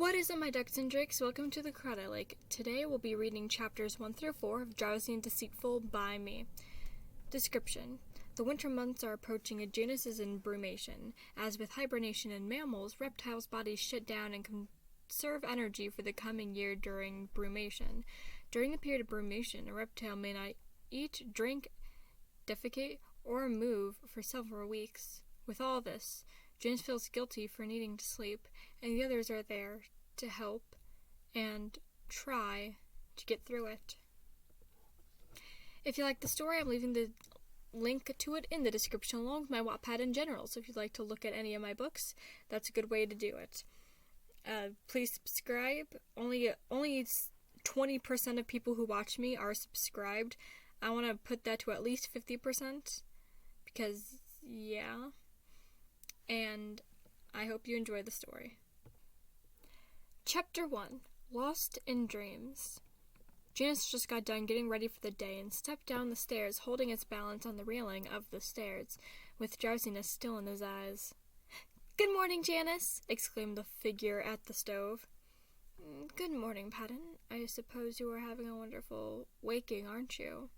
What is up, my ducks and drakes? Welcome to the Crowd I Like. Today we'll be reading chapters 1 through 4 of Drowsy and Deceitful by me. Description. The winter months are approaching and Janus is in brumation. As with hibernation in mammals, reptiles' bodies shut down and conserve energy for the coming year during brumation. During the period of brumation, a reptile may not eat, drink, defecate, or move for several weeks. With all this, Janus feels guilty for needing to sleep, and the others are there to help and try to get through it. If you like the story, I'm leaving the link to it in the description along with my wattpad in general, so if you'd like to look at any of my books, that's a good way to do it. Please subscribe. Only 20% of people who watch me are subscribed. I want to put that to at least 50%, because, yeah. And I hope you enjoy the story. Chapter 1. Lost in Dreams. Janus just got done getting ready for the day and stepped down the stairs, holding its balance on the railing of the stairs, with drowsiness still in his eyes. "Good morning, Janus!" exclaimed the figure at the stove. "Good morning, Patton. I suppose you are having a wonderful waking, aren't you?"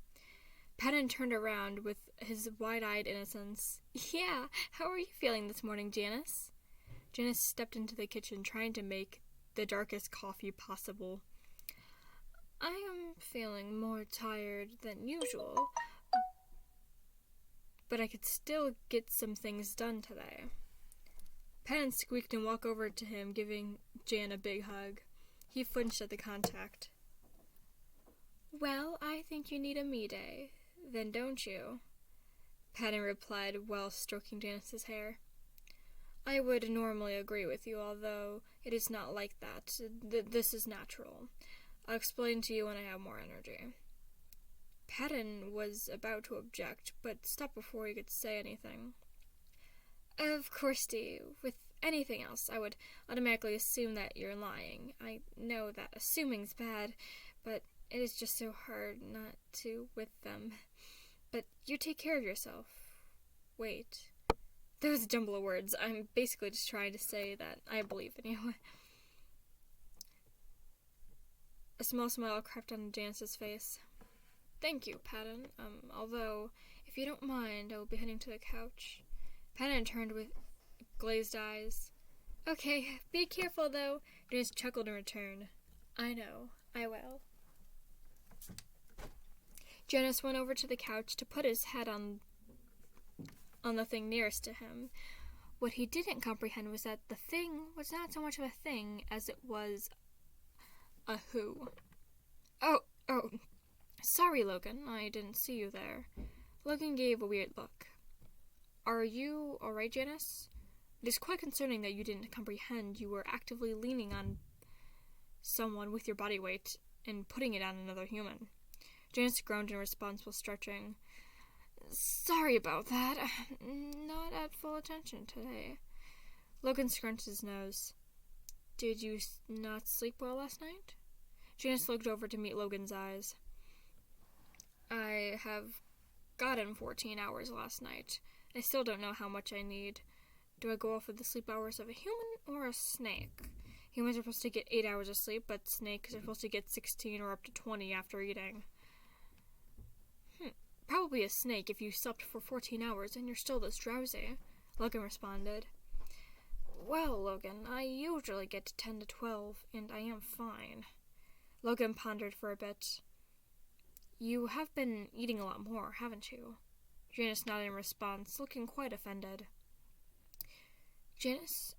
Patton turned around with his wide-eyed innocence. "Yeah, how are you feeling this morning, Janus?" Janus stepped into the kitchen, trying to make the darkest coffee possible. "I am feeling more tired than usual, but I could still get some things done today." Patton squeaked and walked over to him, giving Jan a big hug. He flinched at the contact. "Well, I think you need a me day. Then don't you?" Patton replied while stroking Janus's hair. "I would normally agree with you, although it is not like that. This is natural. I'll explain to you when I have more energy." Patton was about to object, but stopped before he could say anything. "Of course, Dee. With anything else, I would automatically assume that you're lying. I know that assuming's bad, but it is just so hard not to with them. But you take care of yourself. Wait. That was a jumble of words. I'm basically just trying to say that I believe in you." A small smile crept on Janus's face. "Thank you, Patton. Although, if you don't mind, I will be heading to the couch." Patton turned with glazed eyes. "Okay, be careful, though." Janus chuckled in return. "I know. I will." Janus went over to the couch to put his head on the thing nearest to him. What he didn't comprehend was that the thing was not so much of a thing as it was a who. Oh, sorry, Logan, I didn't see you there." Logan gave a weird look. "Are you alright, Janus? It is quite concerning that you didn't comprehend you were actively leaning on someone with your body weight and putting it on another human." Janus groaned in response while stretching. "Sorry about that. Not at full attention today." Logan scrunched his nose. "Did you not sleep well last night?" Janus looked over to meet Logan's eyes. "I have gotten 14 hours last night. I still don't know how much I need. Do I go off with the sleep hours of a human or a snake? Humans are supposed to get 8 hours of sleep, but snakes are supposed to get 16 or up to 20 after eating." "Probably a snake if you slept for 14 hours and you're still this drowsy," Logan responded. "Well, Logan, I usually get to 10 to 12, and I am fine." Logan pondered for a bit. "You have been eating a lot more, haven't you?" Janus nodded in response, looking quite offended. "Janus,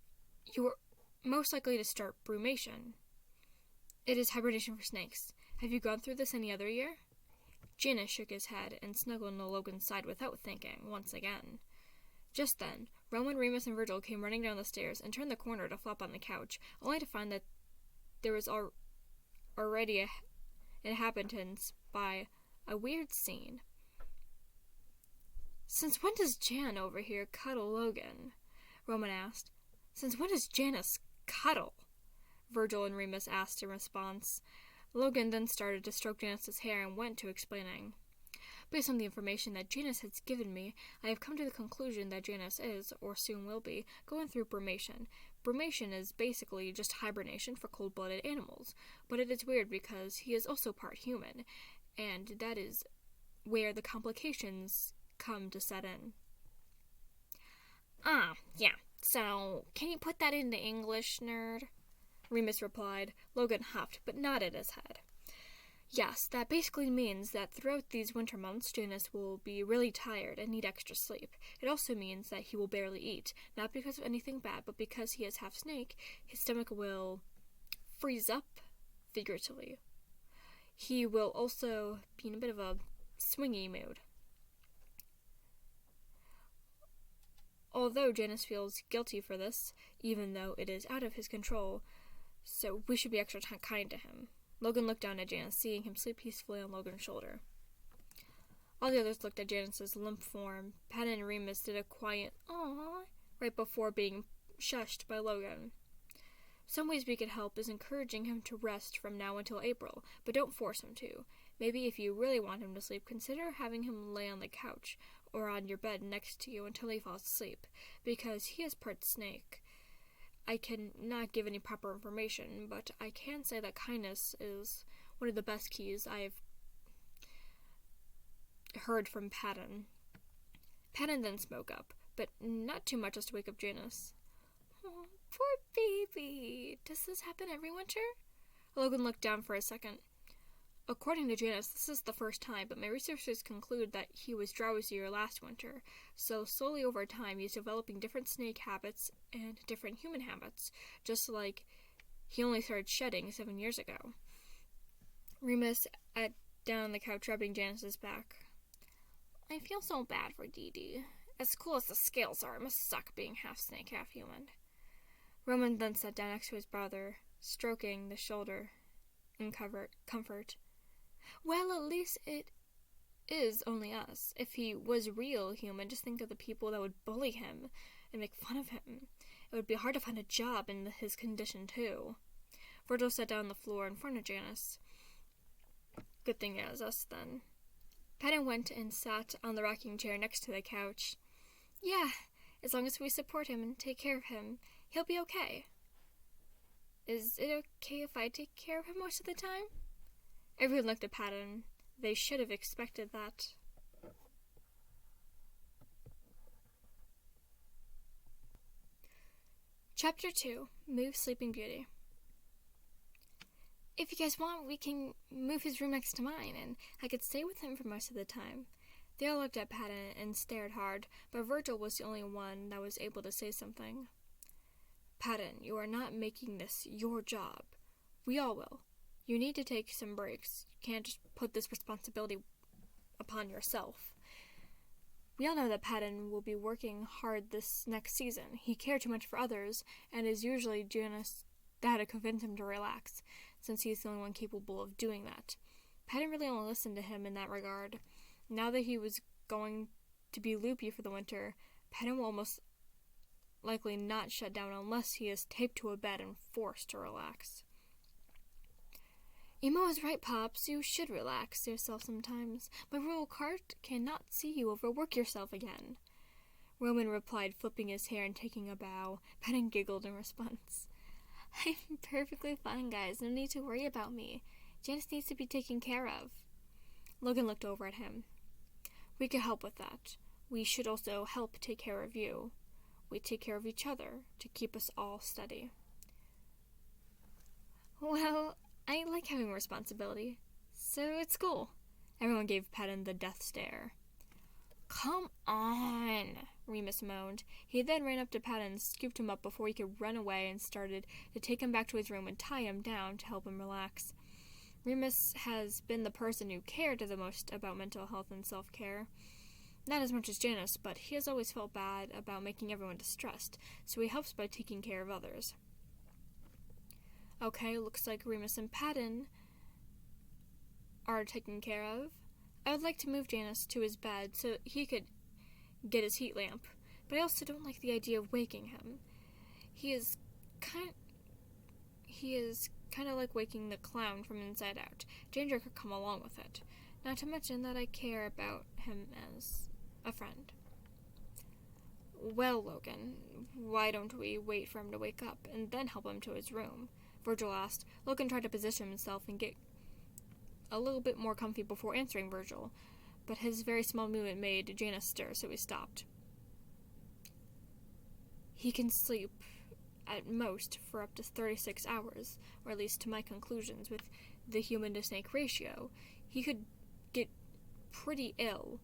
you are most likely to start brumation. It is hibernation for snakes. Have you gone through this any other year?" Janus shook his head and snuggled into Logan's side without thinking, once again. Just then, Roman, Remus, and Virgil came running down the stairs and turned the corner to flop on the couch, only to find that there was already inhabitants by a weird scene. "Since when does Jan over here cuddle Logan?" Roman asked. "Since when does Janus cuddle?" Virgil and Remus asked in response. Logan then started to stroke Janus's hair and went to explaining. "Based on the information that Janus has given me, I have come to the conclusion that Janus is, or soon will be, going through brumation. brumation is basically just hibernation for cold-blooded animals, but it is weird because he is also part human, and that is where the complications come to set in. Yeah. So, can you put that into English, nerd? Remus replied. Logan huffed, but nodded his head. Yes, that basically means that throughout these winter months, Janus will be really tired and need extra sleep. It also means that he will barely eat, not because of anything bad, but because he is half snake, his stomach will freeze up, figuratively. He will also be in a bit of a swingy mood. Although Janus feels guilty for this, even though it is out of his control, so we should be extra kind to him. Logan looked down at Janus, seeing him sleep peacefully on Logan's shoulder. All the others looked at Janus's limp form. Pat and Remus did a quiet "aww" right before being shushed by Logan. Some ways we could help is encouraging him to rest from now until April, but don't force him to. Maybe if you really want him to sleep, consider having him lay on the couch or on your bed next to you until he falls asleep, because he is part snake. I cannot give any proper information, but I can say that kindness is one of the best keys I've heard from Patton. Patton then spoke up, but not too much as to wake up Janus. Oh, poor baby. Does this happen every winter? Logan looked down for a second. According to Janus, this is the first time, but my researchers conclude that he was drowsier last winter, so slowly over time he's developing different snake habits and different human habits, just like he only started shedding 7 years ago. Remus sat down on the couch, rubbing Janus's back. I feel so bad for Dee Dee. As cool as the scales are, it must suck being half snake, half human. Roman then sat down next to his brother, stroking the shoulder in comfort. Well, at least it is only us. If he was real human, just think of the people that would bully him and make fun of him. It would be hard to find a job in his condition, too. Virgil sat down on the floor in front of Janus. Good thing it was us, then. Patton went and sat on the rocking chair next to the couch. Yeah, as long as we support him and take care of him, he'll be okay. Is it okay if I take care of him most of the time? Everyone looked at Patton. They should have expected that. Chapter 2. Move Sleeping Beauty. If you guys want, we can move his room next to mine, and I could stay with him for most of the time. They all looked at Patton and stared hard, but Virgil was the only one that was able to say something. Patton, you are not making this your job. We all will. You need to take some breaks. You can't just put this responsibility upon yourself. We all know that Patton will be working hard this next season. He cared too much for others, and is usually Janus that to convince him to relax, since he's the only one capable of doing that. Patton really only listened to him in that regard. Now that he was going to be loopy for the winter, Patton will almost likely not shut down unless he is taped to a bed and forced to relax. Emo is right, Pops. You should relax yourself sometimes. My royal cart cannot see you overwork yourself again. Roman replied, flipping his hair and taking a bow. Patton giggled in response. I'm perfectly fine, guys. No need to worry about me. Janus needs to be taken care of. Logan looked over at him. We could help with that. We should also help take care of you. We take care of each other to keep us all steady. Well, I like having responsibility, so it's cool. Everyone gave Patton the death stare. Come on, Remus moaned. He then ran up to Patton and scooped him up before he could run away and started to take him back to his room and tie him down to help him relax. Remus has been the person who cared the most about mental health and self-care. Not as much as Janus, but he has always felt bad about making everyone distressed, so he helps by taking care of others. Okay, looks like Remus and Patton are taken care of. I would like to move Janus to his bed so he could get his heat lamp, but I also don't like the idea of waking him. He is kind of like waking the clown from inside out. Danger could come along with it. Not to mention that I care about him as a friend. Well, Logan, why don't we wait for him to wake up and then help him to his room? Virgil asked. Logan tried to position himself and get a little bit more comfy before answering Virgil, but his very small movement made Janus stir, so he stopped. He can sleep at most for up to 36 hours, or at least to my conclusions with the human-to-snake ratio. He could get pretty ill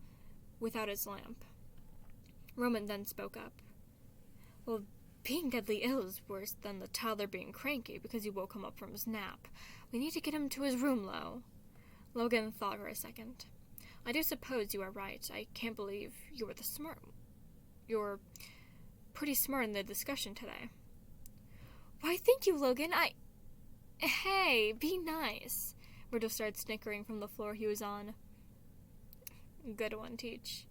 without his lamp. Roman then spoke up. Well, being deadly ill is worse than the toddler being cranky because you woke him up from his nap. We need to get him to his room, Lo. Logan thought for a second. I do suppose you are right. I can't believe you were You're pretty smart in the discussion today. Why, thank you, Logan. Hey, be nice. Virgil started snickering from the floor he was on. Good one, Teach.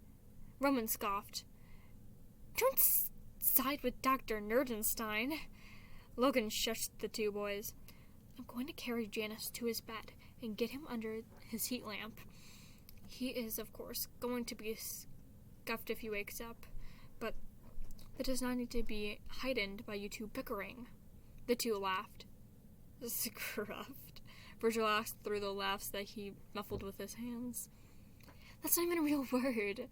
Roman scoffed. Don't side with Dr. Nerdenstein. Logan shushed the two boys. I'm going to carry Janus to his bed and get him under his heat lamp. He is, of course, going to be scuffed if he wakes up, but that does not need to be heightened by you two bickering. The two laughed. Scruffed. Virgil asked through the laughs that he muffled with his hands. That's not even a real word.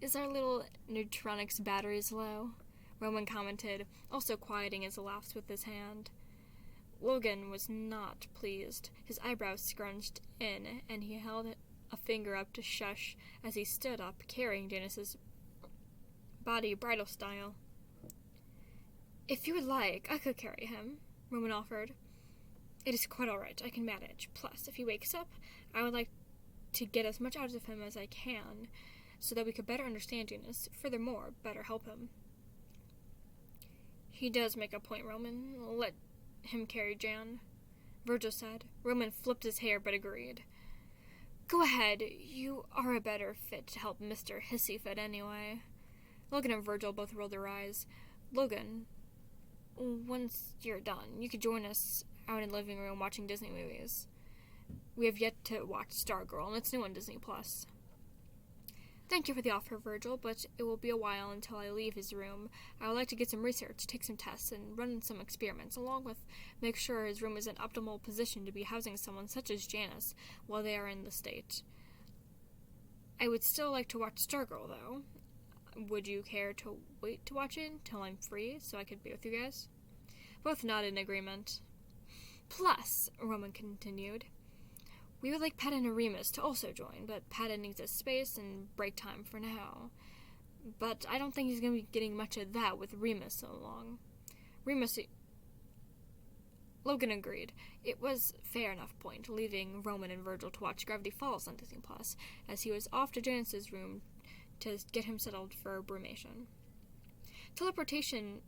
Is our little neutronics batteries low? Roman commented, also quieting his laughs with his hand. Logan was not pleased. His eyebrows scrunched in, and he held a finger up to shush as he stood up, carrying Janus's body bridal style. If you would like, I could carry him, Roman offered. It is quite all right. I can manage. Plus, if he wakes up, I would like to get as much out of him as I can, so that we could better understand Janus. Furthermore, better help him. He does make a point, Roman. Let him carry Jan, Virgil said. Roman flipped his hair, but agreed. Go ahead. You are a better fit to help Mr. Hissyfoot anyway. Logan and Virgil both rolled their eyes. Logan, once you're done, you could join us out in the living room watching Disney movies. We have yet to watch Stargirl, and it's new on Disney+. Thank you for the offer, Virgil, but it will be a while until I leave his room. I would like to get some research, take some tests, and run some experiments, along with make sure his room is in optimal position to be housing someone such as Janus while they are in the state. I would still like to watch Stargirl, though. Would you care to wait to watch it until I'm free, so I could be with you guys? Both nodded in agreement. Plus, Roman continued, we would like Patton and Remus to also join, but Patton needs a space and break time for now. But I don't think he's going to be getting much of that with Remus along. Logan agreed. It was fair enough point, leaving Roman and Virgil to watch Gravity Falls on Disney+, as he was off to Janus's room to get him settled for brumation. Teleportation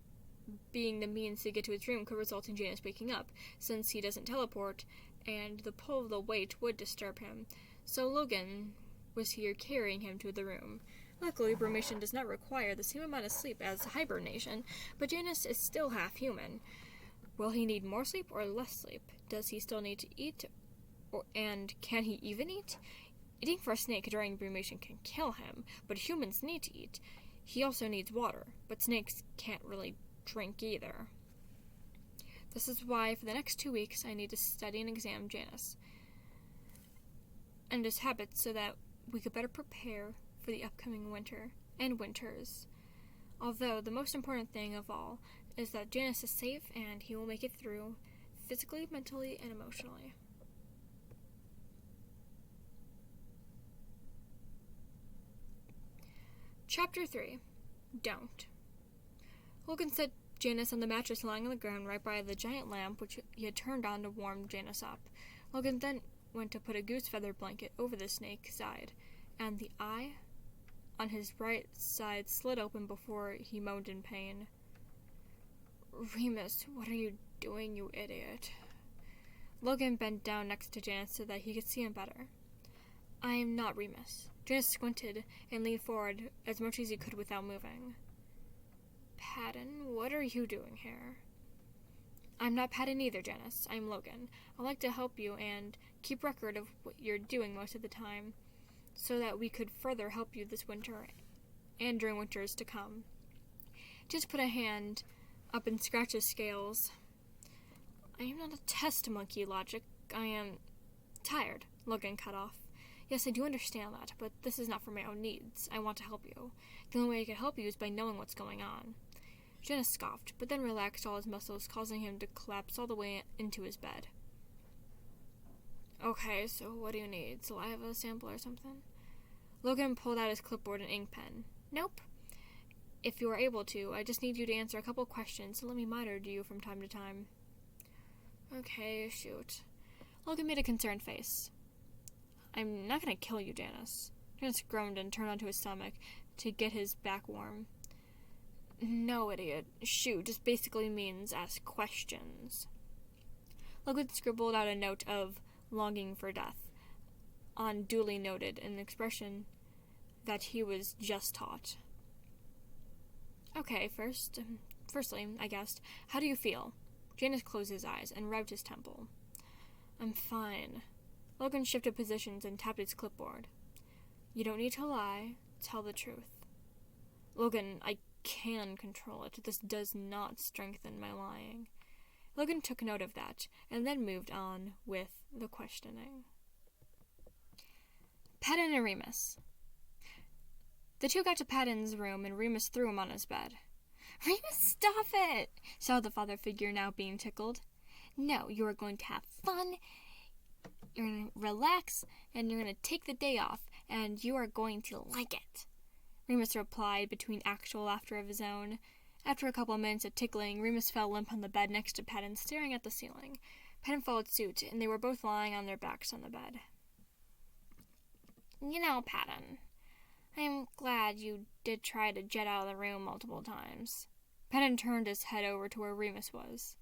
being the means to get to his room could result in Janus waking up, since he doesn't teleport, and the pull of the weight would disturb him, so Logan was here carrying him to the room. Luckily, brumation does not require the same amount of sleep as hibernation, but Janus is still half human. Will he need more sleep or less sleep? Does he still need to eat? And can he even eat? Eating for a snake during brumation can kill him, but humans need to eat. He also needs water, but snakes can't really drink either. This is why, for the next 2 weeks, I need to study and examine Janus and his habits so that we could better prepare for the upcoming winter and winters. Although, the most important thing of all is that Janus is safe and he will make it through physically, mentally, and emotionally. Chapter 3. Don't. Logan set Janus on the mattress lying on the ground right by the giant lamp which he had turned on to warm Janus up. Logan then went to put a goose feather blanket over the snake's side, and the eye on his right side slid open before he moaned in pain. Remus, what are you doing, you idiot? Logan bent down next to Janus so that he could see him better. I am not Remus. Janus squinted and leaned forward as much as he could without moving. Patton, what are you doing here? I'm not Patton either, Janus. I'm Logan. I'd like to help you and keep record of what you're doing most of the time, so that we could further help you this winter and during winters to come. Janus put a hand up and scratched his scales. I am not a test monkey, Logic. I am tired, Logan cut off. Yes, I do understand that, but this is not for my own needs. I want to help you. The only way I can help you is by knowing what's going on. Janus scoffed, but then relaxed all his muscles, causing him to collapse all the way into his bed. Okay, so what do you need? Saliva sample or something? Logan pulled out his clipboard and ink pen. Nope. If you are able to, I just need you to answer a couple questions, so let me monitor you from time to time. Okay, shoot. Logan made a concerned face. I'm not going to kill you, Janus. Janus groaned and turned onto his stomach to get his back warm. No, idiot. Shoot just basically means ask questions. Logan scribbled out a note of longing for death, on duly noted an expression that he was just taught. Okay, firstly, I guessed, how do you feel? Janus closed his eyes and rubbed his temple. I'm fine. Logan shifted positions and tapped his clipboard. You don't need to lie. Tell the truth. Logan, I can control it. This does not strengthen my lying. Logan took note of that, and then moved on with the questioning. Patton and Remus. The two got to Patton's room, and Remus threw him on his bed. Remus, stop it! Shouted the father figure, now being tickled. No, you are going to have fun, you're going to relax, and you're going to take the day off, and you are going to like it. Remus replied between actual laughter of his own. After a couple of minutes of tickling, Remus fell limp on the bed next to Patton, staring at the ceiling. Patton followed suit, and they were both lying on their backs on the bed. You know, Patton, I am glad you did try to jet out of the room multiple times. Patton turned his head over to where Remus was.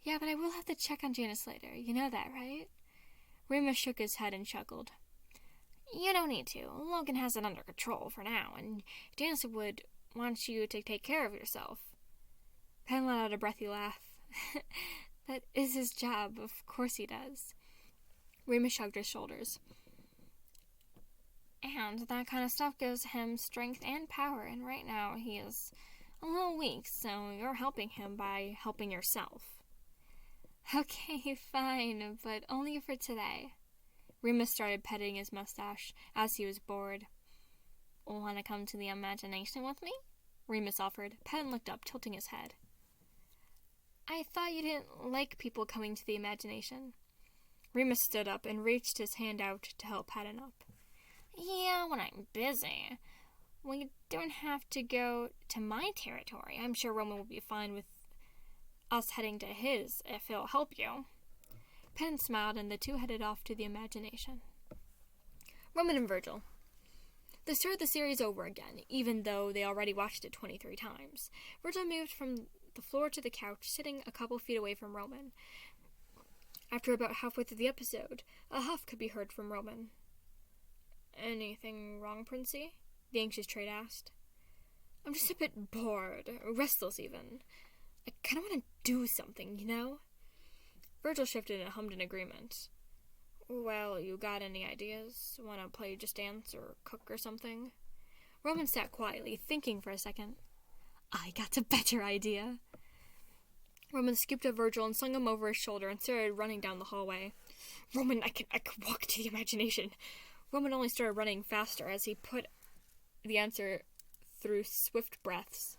Yeah, but I will have to check on Janus later. You know that, right? Remus shook his head and chuckled. You don't need to. Logan has it under control for now, and Janus would want you to take care of yourself. Patton let out a breathy laugh. That is his job. Of course he does. Remus shrugged his shoulders. And that kind of stuff gives him strength and power, and right now he is a little weak, so you're helping him by helping yourself. Okay, fine, but only for today. Remus started petting his mustache as he was bored. Want to come to the imagination with me? Remus offered. Patton looked up, tilting his head. I thought you didn't like people coming to the imagination. Remus stood up and reached his hand out to help Patton up. Yeah, when I'm busy. Well, you don't have to go to my territory. I'm sure Roman will be fine with us heading to his, if it'll help you. Patton smiled, and the two headed off to the imagination. Roman and Virgil. They started the series over again, even though they already watched it 23 times. Virgil moved from the floor to the couch, sitting a couple feet away from Roman. After about halfway through the episode, a huff could be heard from Roman. Anything wrong, Princey? The anxious trait asked. I'm just a bit bored, restless even. I kind of want to do something, you know? Virgil shifted and hummed in agreement. Well, you got any ideas? Want to play Just Dance or cook or something? Roman sat quietly, thinking for a second. I got a better idea. Roman scooped up Virgil and slung him over his shoulder and started running down the hallway. Roman, I can walk to the imagination. Roman only started running faster as he put the answer through swift breaths.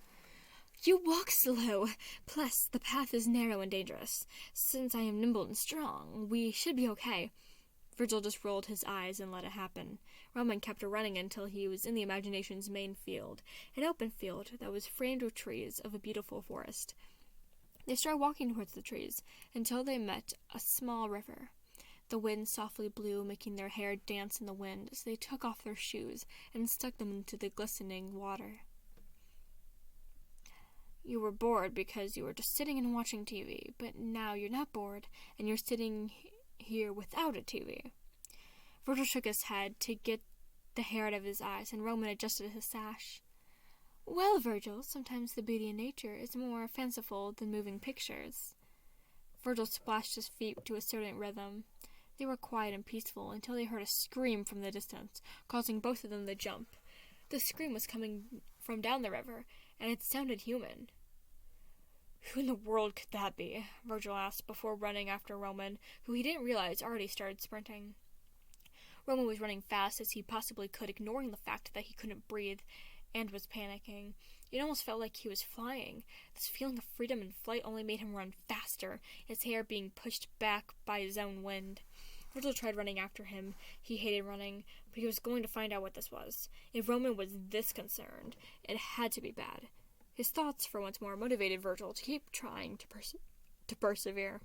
You walk slow. Plus, the path is narrow and dangerous. Since I am nimble and strong, we should be okay. Virgil just rolled his eyes and let it happen. Roman kept running until he was in the imagination's main field, an open field that was framed with trees of a beautiful forest. They started walking towards the trees until they met a small river. The wind softly blew, making their hair dance in the wind, so they took off their shoes and stuck them into the glistening water. You were bored because you were just sitting and watching TV, but now you're not bored, and you're sitting here without a TV. Virgil shook his head to get the hair out of his eyes, and Roman adjusted his sash. Well, Virgil, sometimes the beauty in nature is more fanciful than moving pictures. Virgil splashed his feet to a certain rhythm. They were quiet and peaceful until they heard a scream from the distance, causing both of them to jump. The scream was coming from down the river, and it sounded human. Who in the world could that be? Virgil asked before running after Roman, who he didn't realize already started sprinting. Roman was running fast as he possibly could, ignoring the fact that he couldn't breathe and was panicking. It almost felt like he was flying. This feeling of freedom and flight only made him run faster, his hair being pushed back by his own wind. Virgil tried running after him. He hated running, but he was going to find out what this was. If Roman was this concerned, it had to be bad. His thoughts, for once more, motivated Virgil to keep trying to persevere.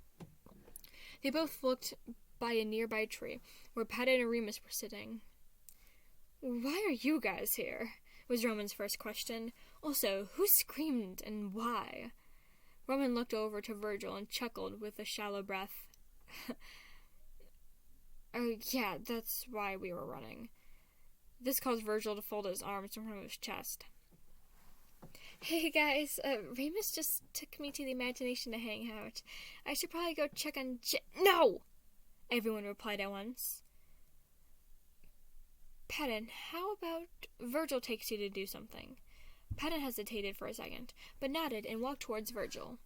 They both looked by a nearby tree, where Patton and Remus were sitting. "Why are you guys here?" was Roman's first question. Also, who screamed and why? Roman looked over to Virgil and chuckled with a shallow breath. Yeah, that's why we were running." This caused Virgil to fold his arms in front of his chest. "Hey guys, Remus just took me to the imagination to hang out. I should probably go check on No! Everyone replied at once. Patton, how about Virgil takes you to do something? Patton hesitated for a second, but nodded and walked towards Virgil.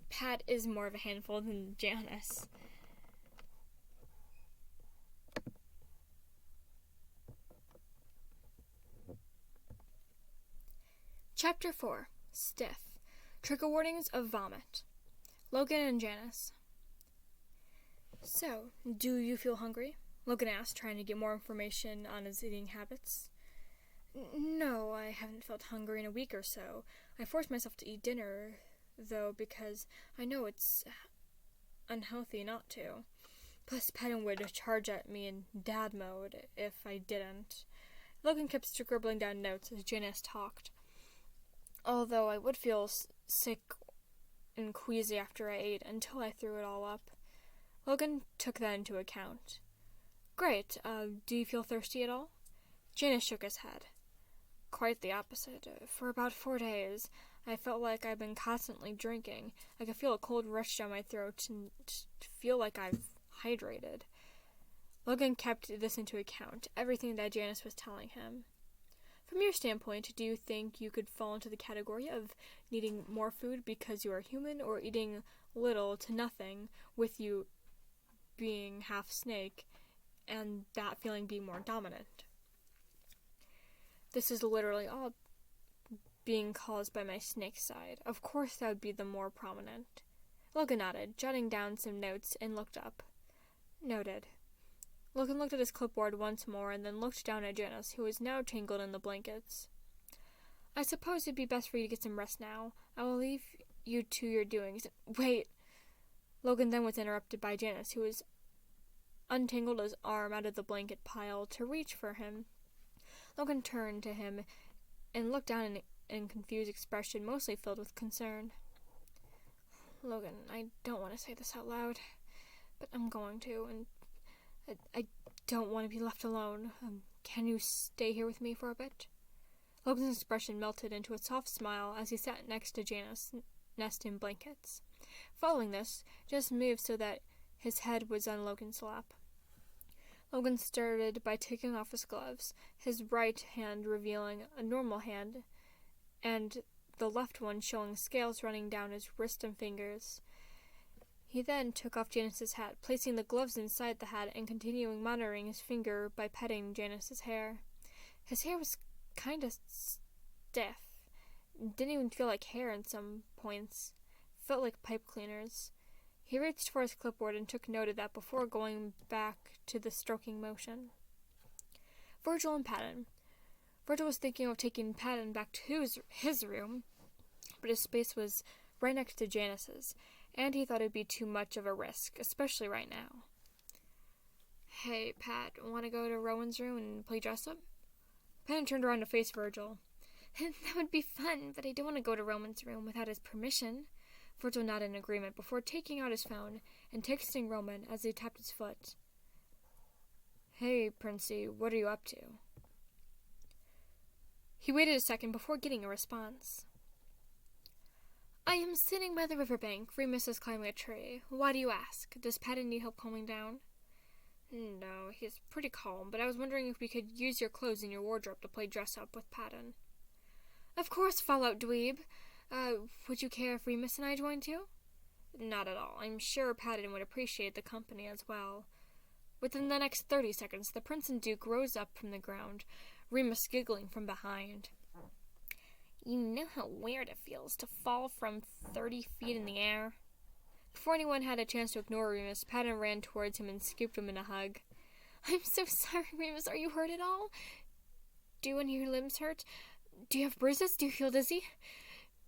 Pat is more of a handful than Janus. Chapter 4. Stiff. Trigger warnings of vomit. Logan and Janus. "So, do you feel hungry?" Logan asked, trying to get more information on his eating habits. "No, I haven't felt hungry in a week or so. I forced myself to eat dinner, though, because I know it's unhealthy not to. Plus, Patton would charge at me in dad mode if I didn't." Logan kept scribbling down notes as Janus talked. "Although I would feel sick and queasy after I ate until I threw it all up." Logan took that into account. "Great. Do you feel thirsty at all?" Janus shook his head. "Quite the opposite. For about 4 days, I felt like I've been constantly drinking. I could feel a cold rush down my throat and feel like I've hydrated." Logan kept this into account, everything that Janus was telling him. "From your standpoint, do you think you could fall into the category of needing more food because you are human, or eating little to nothing, with you being half snake, and that feeling being more dominant?" "This is literally all being caused by my snake side. Of course that would be the more prominent." Logan nodded, jotting down some notes, and looked up. "Noted." Logan looked at his clipboard once more, and then looked down at Janus, who was now tangled in the blankets. "I suppose it'd be best for you to get some rest now. I will leave you to your doings." "Wait!" Logan then was interrupted by Janus, who was untangled his arm out of the blanket pile to reach for him. Logan turned to him and looked down in a confused expression, mostly filled with concern. "Logan, I don't want to say this out loud, but I'm going to, and I don't want to be left alone. Can you stay here with me for a bit?" Logan's expression melted into a soft smile as he sat next to Janus, nestled in blankets. Following this, Janus moved so that his head was on Logan's lap. Logan started by taking off his gloves, his right hand revealing a normal hand, and the left one showing scales running down his wrist and fingers. He then took off Janus's hat, placing the gloves inside the hat and continuing monitoring his finger by petting Janus's hair. His hair was kind of stiff. Didn't even feel like hair in some points. Felt like pipe cleaners. He reached for his clipboard and took note of that before going back to the stroking motion. Virgil and Patton. Virgil was thinking of taking Patton back to his room, but his space was right next to Janus's, and he thought it'd be too much of a risk, especially right now. "Hey, Pat, want to go to Rowan's room and play dress-up?" Patton turned around to face Virgil. "That would be fun, but I don't want to go to Rowan's room without his permission." Virgil nodded in agreement before taking out his phone and texting Roman as he tapped his foot. "Hey, Princey, what are you up to?" He waited a second before getting a response. "I am sitting by the riverbank. Remus is climbing a tree. Why do you ask? Does Patton need help calming down?" "No, he's pretty calm, but I was wondering if we could use your clothes in your wardrobe to play dress-up with Patton." Of course, Fallout Dweeb. Would you care if Remus and I joined you? Not at all. I'm sure Paddin would appreciate the company as well. Within the next 30 seconds, the Prince and Duke rose up from the ground, Remus giggling from behind. You know how weird it feels to fall from 30 feet in the air? Before anyone had a chance to ignore Remus, Paddin ran towards him and scooped him in a hug. I'm so sorry, Remus. Are you hurt at all? Do any of your limbs hurt? Do you have bruises? Do you feel dizzy?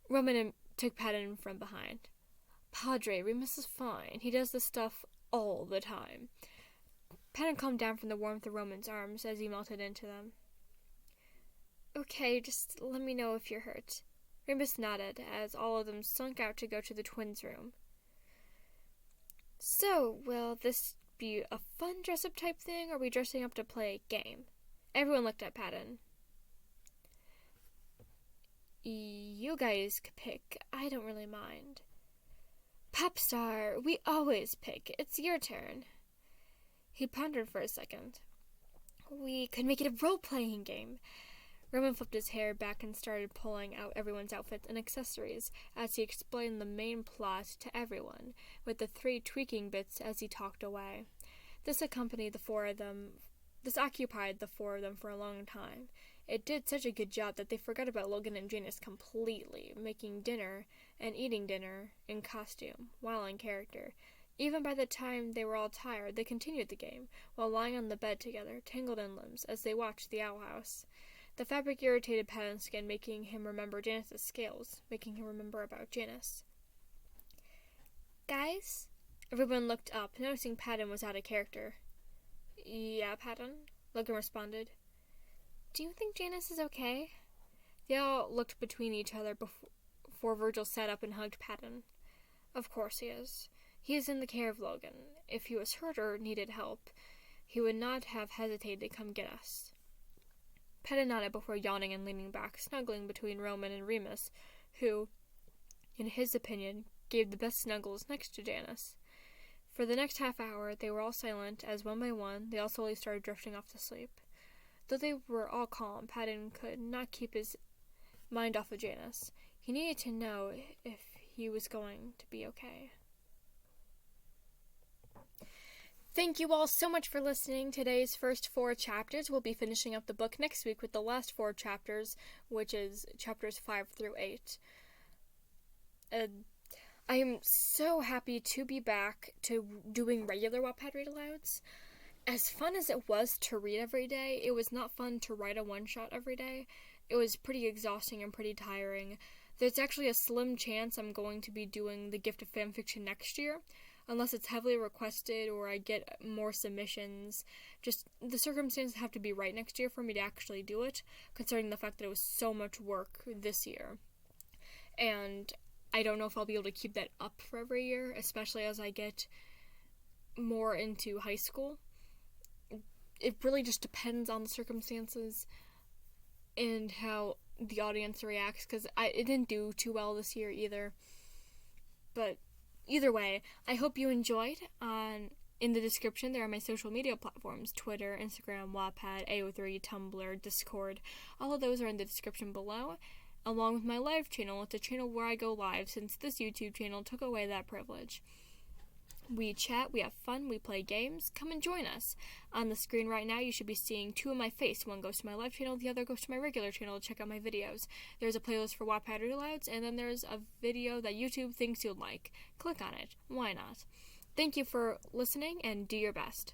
Roman took Paddin from behind. Padre, Remus is fine. He does this stuff all the time. Paddin calmed down from the warmth of Roman's arms as he melted into them. Okay, just let me know if you're hurt. Remus nodded as all of them slunk out to go to the twins' room. So, will this be a fun dress-up type thing, or are we dressing up to play a game? Everyone looked at Paddin. You guys could pick. I don't really mind. Popstar, we always pick. It's your turn. He pondered for a second. We could make it a role-playing game. Roman flipped his hair back and started pulling out everyone's outfits and accessories as he explained the main plot to everyone, with the 3 tweaking bits as he talked away. This occupied the 4 of them for a long time. It did such a good job that they forgot about Logan and Janus completely, making dinner and eating dinner in costume, while in character. Even by the time they were all tired, they continued the game, while lying on the bed together, tangled in limbs, as they watched the owl house. The fabric irritated Paddin's skin, making him remember Janus's scales, making him remember about Janus. Guys? Everyone looked up, noticing Paddin was out of character. Yeah, Paddin? Logan responded. Do you think Janus is okay? They all looked between each other before Virgil sat up and hugged Paddin. Of course he is. He is in the care of Logan. If he was hurt or needed help, he would not have hesitated to come get us. Paddin nodded before yawning and leaning back, snuggling between Roman and Remus, who, in his opinion, gave the best snuggles next to Janus. For the next half hour, they were all silent, as one by one, they all slowly started drifting off to sleep. Though they were all calm, Paddin could not keep his mind off of Janus. He needed to know if he was going to be okay. Thank you all so much for listening. Today's first 4 chapters. We'll be finishing up the book next week with the last 4 chapters, which is chapters 5 through 8. I am so happy to be back to doing regular Wattpad read-alouds. As fun as it was to read every day, it was not fun to write a one-shot every day. It was pretty exhausting and pretty tiring. There's actually a slim chance I'm going to be doing the Gift of Fanfiction next year, unless it's heavily requested or I get more submissions. Just the circumstances have to be right next year for me to actually do it, considering the fact that it was so much work this year. And I don't know if I'll be able to keep that up for every year, especially as I get more into high school. It really just depends on the circumstances and how the audience reacts, because it didn't do too well this year either. But either way, I hope you enjoyed. In the description, there are my social media platforms: Twitter, Instagram, Wattpad, AO3, Tumblr, Discord. All of those are in the description below, along with my live channel. It's a channel where I go live, since this YouTube channel took away that privilege. We chat, we have fun, we play games. Come and join us. On the screen right now, you should be seeing 2 of my face. One goes to my live channel, the other goes to my regular channel to check out my videos. There's a playlist for Wattpad read-alouds, and then there's a video that YouTube thinks you'll like. Click on it. Why not? Thank you for listening, and do your best.